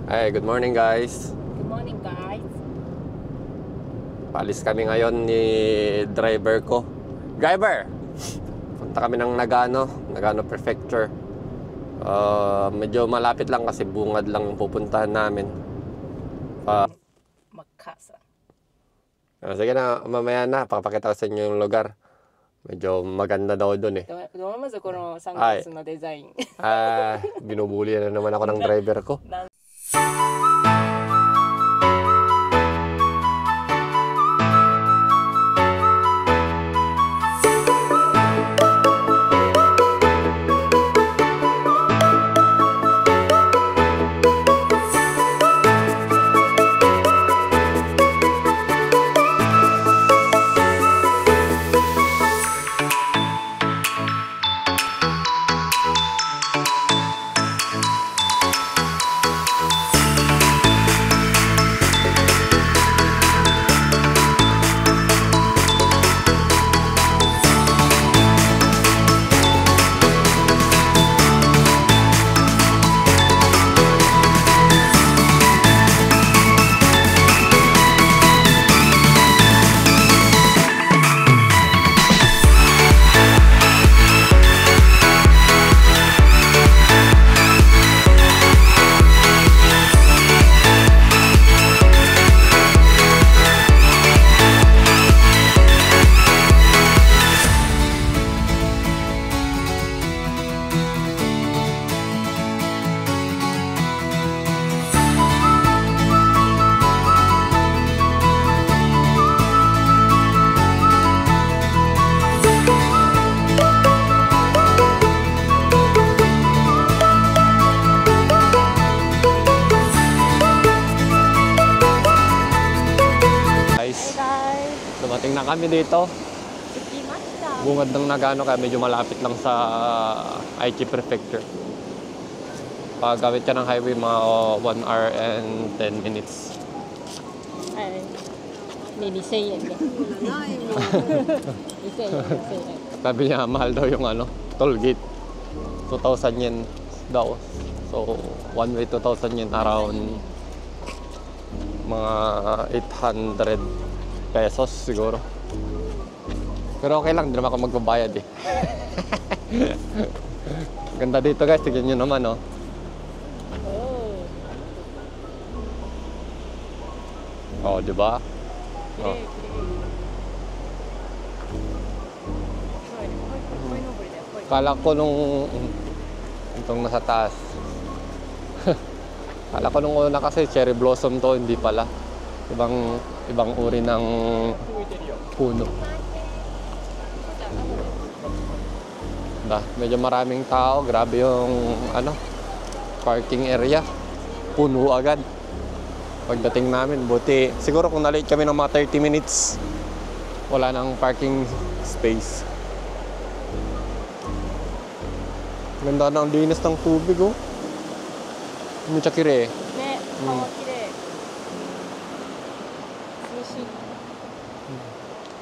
Hey, good morning guys. Good morning, guys. Paalis kami ngayon ni driver ko. Driver! Punta kami ng Nagano Prefecture. Medyo malapit lang kasi bungad lang yung pupuntahan namin. Makasa. Sige na, mamaya na. Papakita ko sa inyo yung lugar. Medyo maganda daw doon eh. どうもこのサングラスのデザイン。Binubuli na naman ako ng driver ko. Dumating na kami dito. Bungad ng Nagano kaya medyo malapit lang sa Aichi Prefecture. Paggamit ka ng highway mga 1 hour and 10 minutes. Ay, may 2,000 yenね。2,000 yen. Sabi niya mahal daw yung toll gate. 2,000 yen daw. So one way 2,000 yen around mga 800 pesos siguro. Pero okay lang, hindi naman ako magbabayad eh. Ganda dito guys, tignan nyo naman oh. Oh, di ba? Oh. Kala ko nung itong nasa taas. Kala ko nung una kasi cherry blossom to, hindi pala. Ibang uri ng puno. Medyo maraming tao, grabe yung parking area. Puno agad. Pagdating namin, buti siguro kung na-late kami ng mga 30 minutes, wala nang parking space. Ganda ng linis ng tubig oh. Muchakire.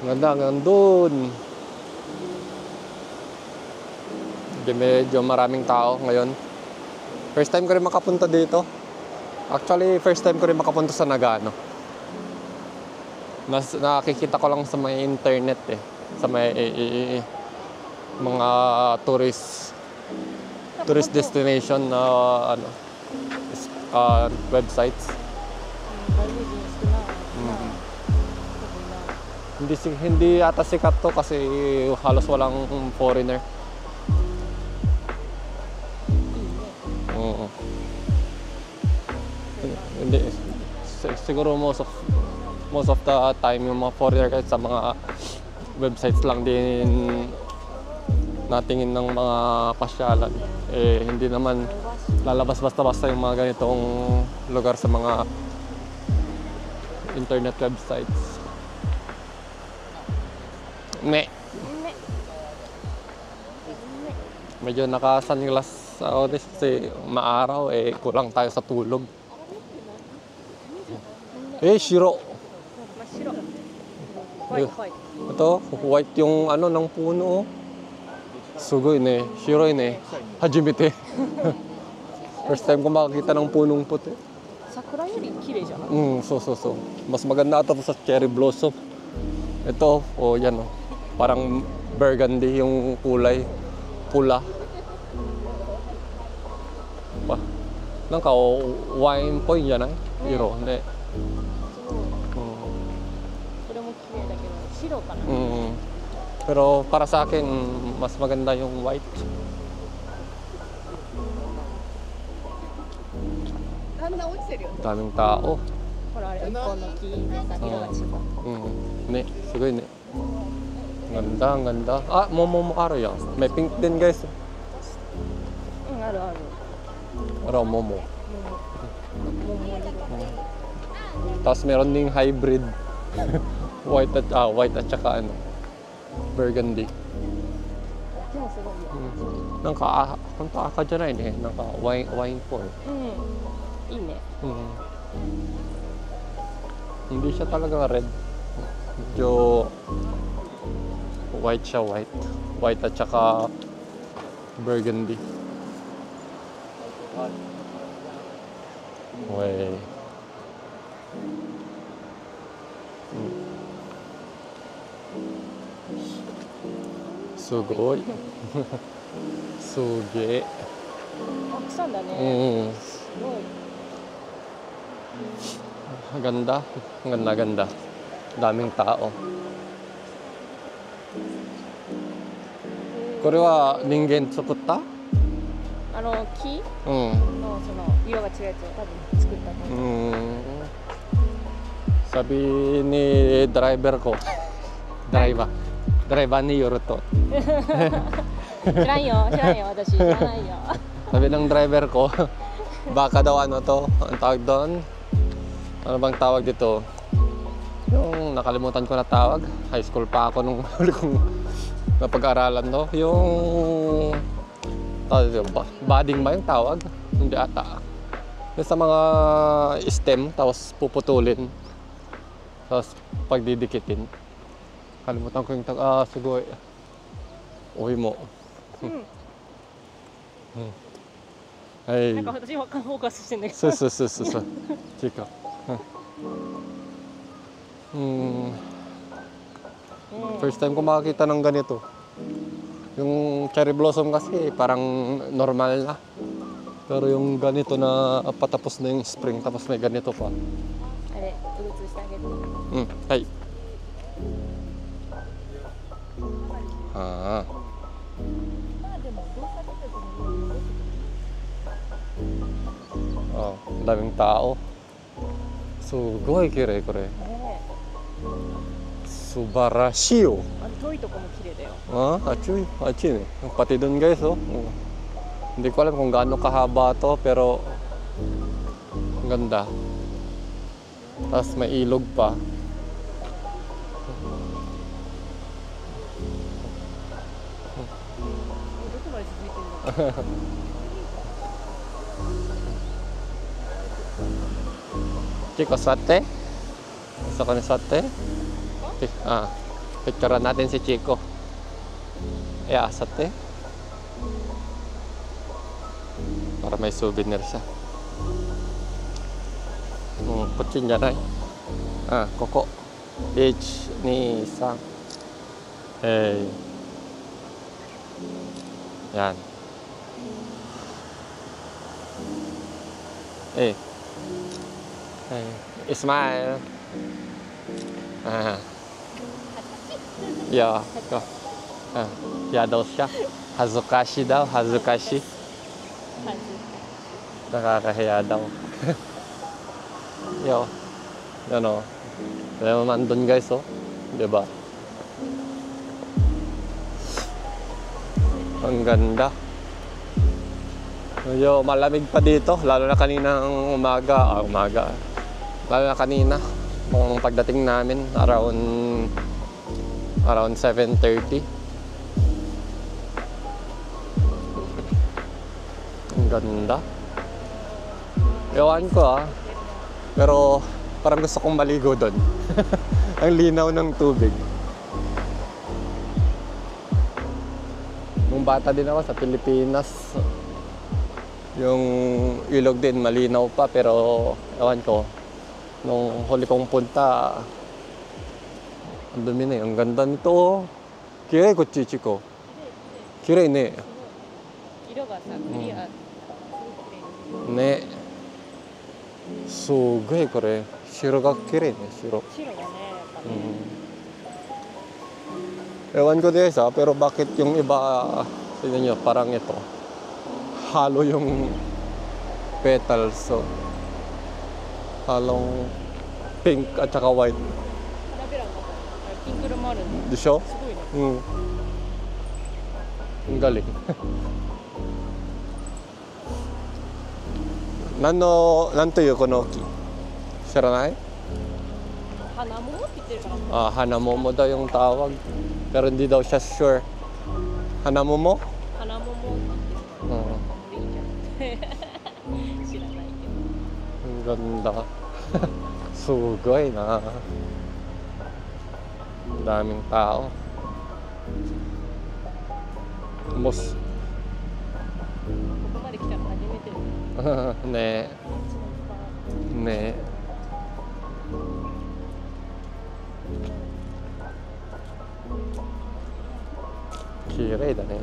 Ganda hanggang doon. Medyo maraming tao ngayon. First time ko rin makapunta dito. Actually, first time ko rin makapunta sa Nagano. Nakikita ko lang sa may internet eh. Sa may mga tourist destination na websites. Hindi ata sikat to kasi halos walang foreigner. Hindi, siguro most of the time yung mga foreigner kahit sa mga websites lang din natingin ng mga pasyalan. Hindi naman lalabas basta-basta yung mga ganitong lugar sa mga internet websites. Medyo naka-sunglass ako kasi maaraw kulang tayo sa tulog. Shiro. Ito, white yung ng puno. Sugoi ne, shiroi ne, hajimete. First time ko makakita ng punong puti. 桜より綺麗じゃない？So. Mas maganda ito sa cherry blossom. Ito, yan oh. Parang burgundy yung kulay. Pula. Pa. Nang ka wine point yan ay? Iro, hindi. これも綺麗だけど白かな。 Pero para sa akin, mas maganda yung white. Daming tao. ほらあれ一本の木なんか色が違う。 Ne, siguro ne. Ang ganda. Ah, Momo yan. May pink din guys. あるある。 Araw Momo. 桃色。 Tapos meron ding hybrid. white at saka ano, burgundy. でもすごいよ。なんか赤じゃないね。なんかワインっぽい。いいね。 Hindi siya talaga red. Medyo white siya, white. White at saka burgundy. Way. Sugoi. Suge. たくさんだね。すごい。 Ganda. Ganda. Daming tao. これは人間作った？あの木うん。のその色が違うやつを多分作ったと思う。Sabi ni driver ko. Driver ni Yoroto. 知らんよ、私知らないよ。 Sabi ng driver ko, baka daw ano to, ang tawag doon? Ano bang tawag dito? Yung nakalimutan ko na tawag. High school pa ako nung huli kong napag-aralan to. Yung tawag dito, budding ba yung tawag? Hindi ata. Yung sa mga stem, tapos puputulin. Tapos pagdidikitin. Kalimutan ko yung tawag. Siguro. Uwi mo. はい。なんか私はフォーカスしてんだけど。そう。違う。First time ko makakita ng ganito. Yung cherry blossom kasi parang normal na. Pero yung ganito na patapos na yung spring tapos may ganito pa. あれ、うるつしてあげる。はい。ああ。Daming tao. Sugoi kirei kore. ね Subarashiyo. あの遠いとこも綺麗だよ。 Achi eh. Pati dun guys oh. Hindi ko alam kung gaano kahaba to pero ang ganda. Tapos may ilog pa. Chico, sate? Gusto ko ni sate? Picturean natin si Chico. Yeah, sate. Para may souvenir siya. Kutsin dyan ay. Koko. Beach ni Sang. Hey. Yan. Hey. Smile. Yeah. Kaya daw siya. Hazukashi daw. Hazukashi. Nakakahiya daw. Yo. Yan o. Kaya naman dun guys oh. Diba? Ang ganda. Medyo malamig pa dito, lalo na kaninang umaga. Lalo na kanina, nung pagdating namin, around 7:30. Ang ganda. Ewan ko pero parang gusto kong maligo doon. Ang linaw ng tubig. Nung bata din ako sa Pilipinas, Yung ilog din malinaw pa pero ewan ko. Nung huli kong punta, ang dumi na eh. Ang ganda nito oh. Kirei ko chichiko. Kirei ne. 色がさ、クリア。すごく綺麗。ね。すごいこれ。白が綺麗ね、白。白がね、やっぱね。 Ewan ko din sa, pero bakit yung iba, tignan nyo, parang ito. Halo yung petals, so. Halong pink at saka white. 花びらがピンク色もあるんで。 Di siya? すごいね。 Ang galing. Nanto yung konoki? Shiranai? 花桃って言ってるから。 Ah, hanamomo daw yung tawag. Pero hindi daw siya sure. Hanamomo? 花桃って言ってるから。いいじゃん。知らないけど。 Ang ganda. Sugay na. Ang daming tao. Mos. ここまで来たの初めてです。 Ne. Ne. Kirei da ne.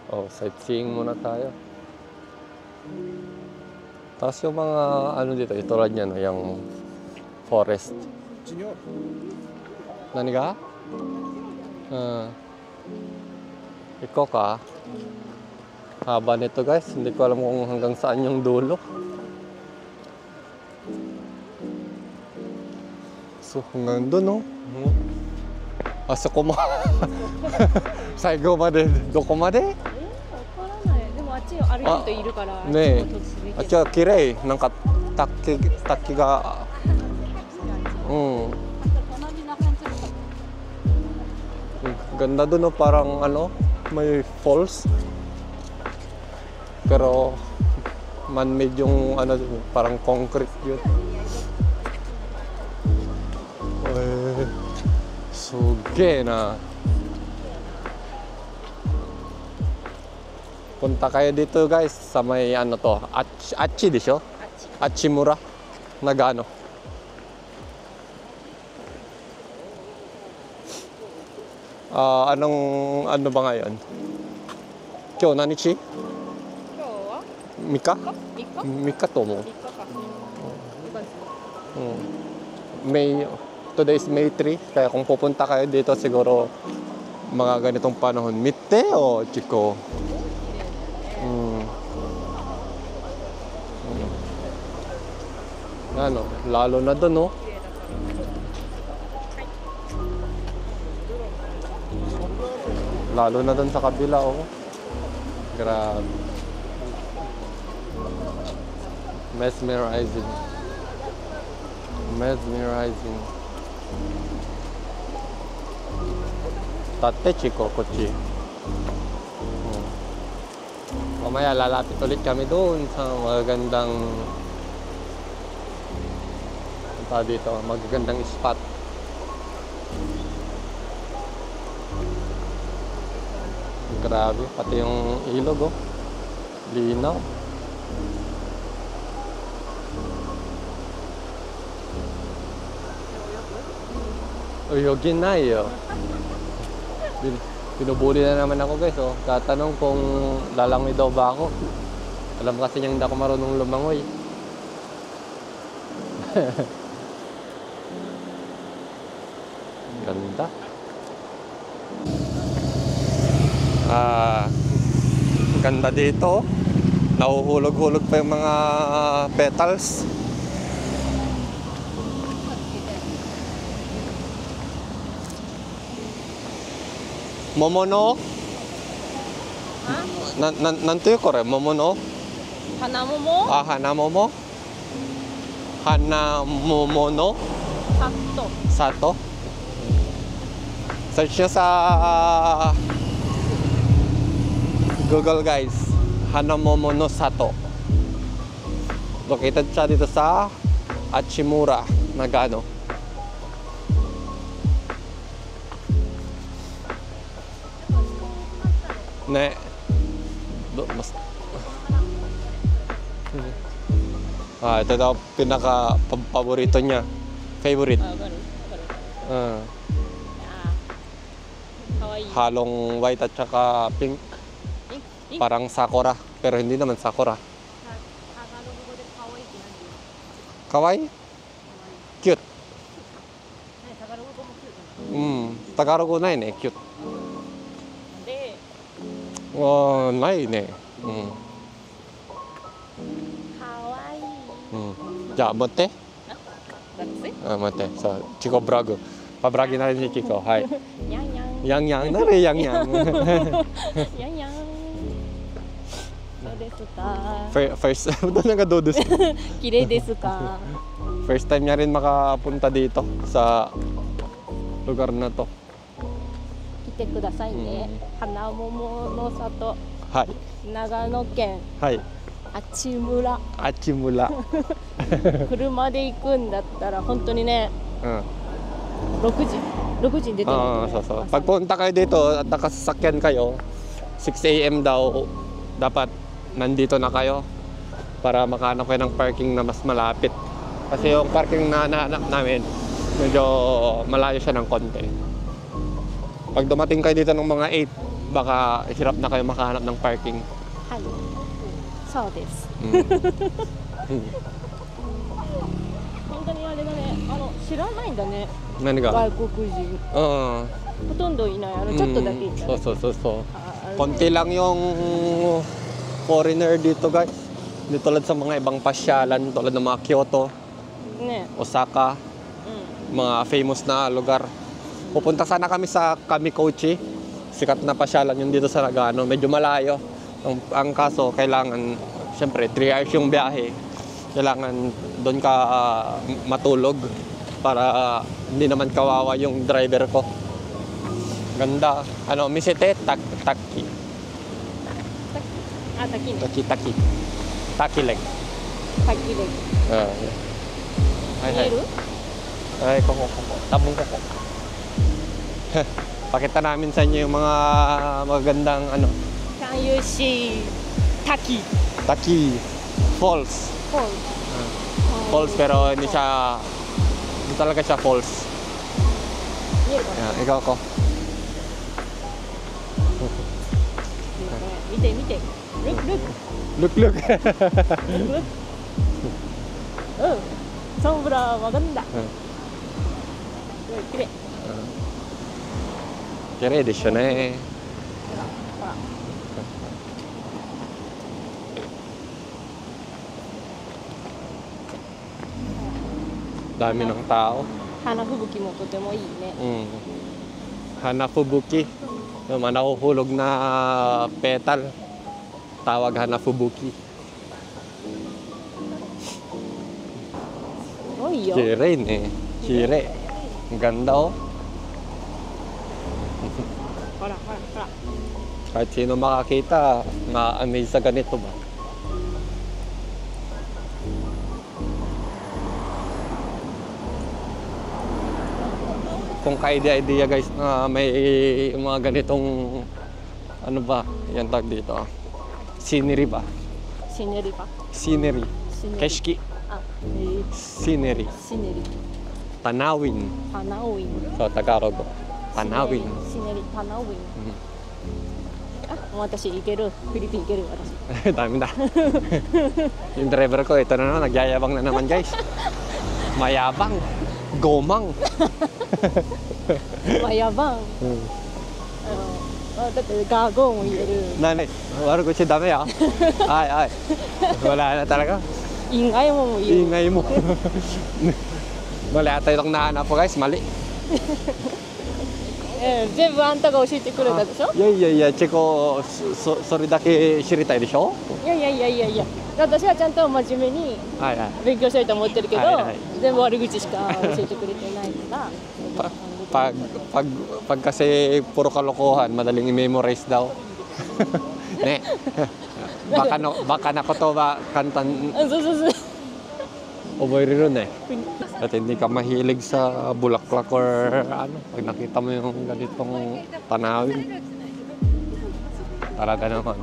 Oh, sightseeing muna tayo. Tapos yung mga ano dito, itulad niya no, yung forest. Nani ka? Ikaw ka? Haba nito guys, hindi ko alam kung hanggang saan yung dulo. So hanggang doon no? Asa ko ma? Saigo made, doko made? わからない。でもあっち歩いてる人いるから。ねえ。ちょっと続いてる。あっちは綺麗。なんか滝が。うん。Ganda doon no, parang ano, may falls. Pero man-made yung ano, parang concrete yun. Eh, suge na. Punta kayo dito guys sa may ano to, Achi desho? Achimura. Nagano. Anong ano ba ngayon? Kyo nanichi? 今日は Mika? 3日 Mika to mo. 3日か。2月。 May today is May 3 kaya kung pupunta kayo dito siguro mga ganitong panahon. Mitte o chiko? Ano, lalo na doon, no? Lalo na doon sa kabila, oh. Grabe. Mesmerizing. Mesmerizing. Tate, chiko, kochi. Mamaya lalapit ulit kami doon sa magagandang dito, magagandang spot. Grabe, pati yung ilog, oh. Linaw. Uyogin na yo. Pinubuli na naman ako guys, oh. Tatanong kung lalangoy daw ba ako. Alam kasi niyang hindi ako marunong lumangoy. Ganda. Ganda dito. Nahuhulog-hulog pa yung mga petals. Momono? Nanto yung kore? Momono? 花桃 Hanamomo? Hanamomono? サッと Sato? Search nyo sa Google guys. Hanamomo no Sato. Located siya dito sa Achimura, Nagano. Ne. Mas... ito daw pinaka-paborito niya. Favorite. あ、わかるわかる。 Ah, あー、かわいい。 halong white at saka pink. ピンクピンク。 Parang sakura. Pero hindi naman sakura. タガログ語でかわいいって何て言う？ Kawaii? Cute. ね、タガログ語もキュートな。 Tagalog na yun eh. Cute. で、 Nay ne. かわいい。 Ja, mote? だって Mote. So, Chico Brago. Pabragi na rin si Chico. Hi. やんやん。 Yang yang. Nari yang yang. やんやん。そうですか。 First, doon nga dodus. 綺麗ですか。 First time niya rin makapunta dito sa lugar na to. 来てくださいね。花桃の里、 Hi. 長野県 Hi. 阿智村。 Achimula. 車で行くんだったら本当にね、6時に出てるOo, so. Pag punta kayo dito at nakasasakyan kayo, 6 a.m. daw, dapat nandito na kayo para makahanap kayo ng parking na mas malapit. Kasi yung parking na nahanap namin, medyo malayo siya ng konti. Pag dumating kayo dito ng mga 8, baka hirap na kayo makahanap ng parking. はい。そうです。 本当にあれだね。知らないんだね。 Nani ka? 外国人 Oo. ほとんどいない。ちょっとだけいた。 So. あ、Konti lang yung foreigner dito guys. Hindi tulad sa mga ibang pasyalan, tulad ng mga Kyoto, ね。 Osaka, う mga famous na lugar. Pupunta sana kami sa Kamikochi. Sikat na pasyalan yun dito sa Nagano. Medyo malayo. Ang kaso, kailangan, syempre, 3 hours yung biyahe. Kailangan doon ka matulog para hindi naman kawawa yung driver ko. Ganda. Misete, taki. ん。あ、滝ね。 Taki. Taki leg. 滝で。 Ay, 見える？ Ay, koko. Tabong koko. Pakita namin sa inyo yung mga magagandang Can you see 滝？ Taki Falls. ほう。 Falls pero hindi talaga siya falls. 見えるかな？ Yan, ikaw ko. 見て見て。Look look Look. look look。sobrang maganda。綺麗。 Kaya ready siya na eh. ほら。 Dami ng tao. 花吹雪もとてもいいね。 Hanafubuki. Yung mga nahuhulog na petal. Tawag Hanafubuki. すごいよ。 Kire eh. Kire. Ang ganda oh. ほらほらほら。 Kahit sino makakita, ma-amaze sa ganito ba? Kung ka-idea guys na may mga ganitong yan tag dito. Scenery ba? シネリか。 Scenery. シネリ。 Keshki. あ、Scenery. シネリ。 Tanawin. パナウイン。 So Tagalog. Tanawin. シネリパナウイン。 Mhm. あ、もう私行ける。フィリピン行ける私。 Dami na. Yung driver ko, ito na naman, nagyayabang na naman guys. Mayabang. Gomang. まあやばん。だってガーゴーも言える。 Nanay, wargo siya dami ah. Ay. Wala na talaga. インガイも言える。 Ingay mo. Mali ata itong nahanap ko guys, mali. 全部あんたが教えてくれたでしょ。いや、チェコ、それだけ知りたいでしょ？いや。私はちゃんと真面目にはい。勉強したいと思ってるけど、はい全部悪口しか教えてくれてないから。 Pag kasi puro kalokohan, madaling i-memorize daw. Ne. Baka na ko to ba kantan そう。Oboy rin eh. At hindi ka mahilig sa bulaklak or ano, pag nakita mo yung ganitong tanawin. Talaga naman.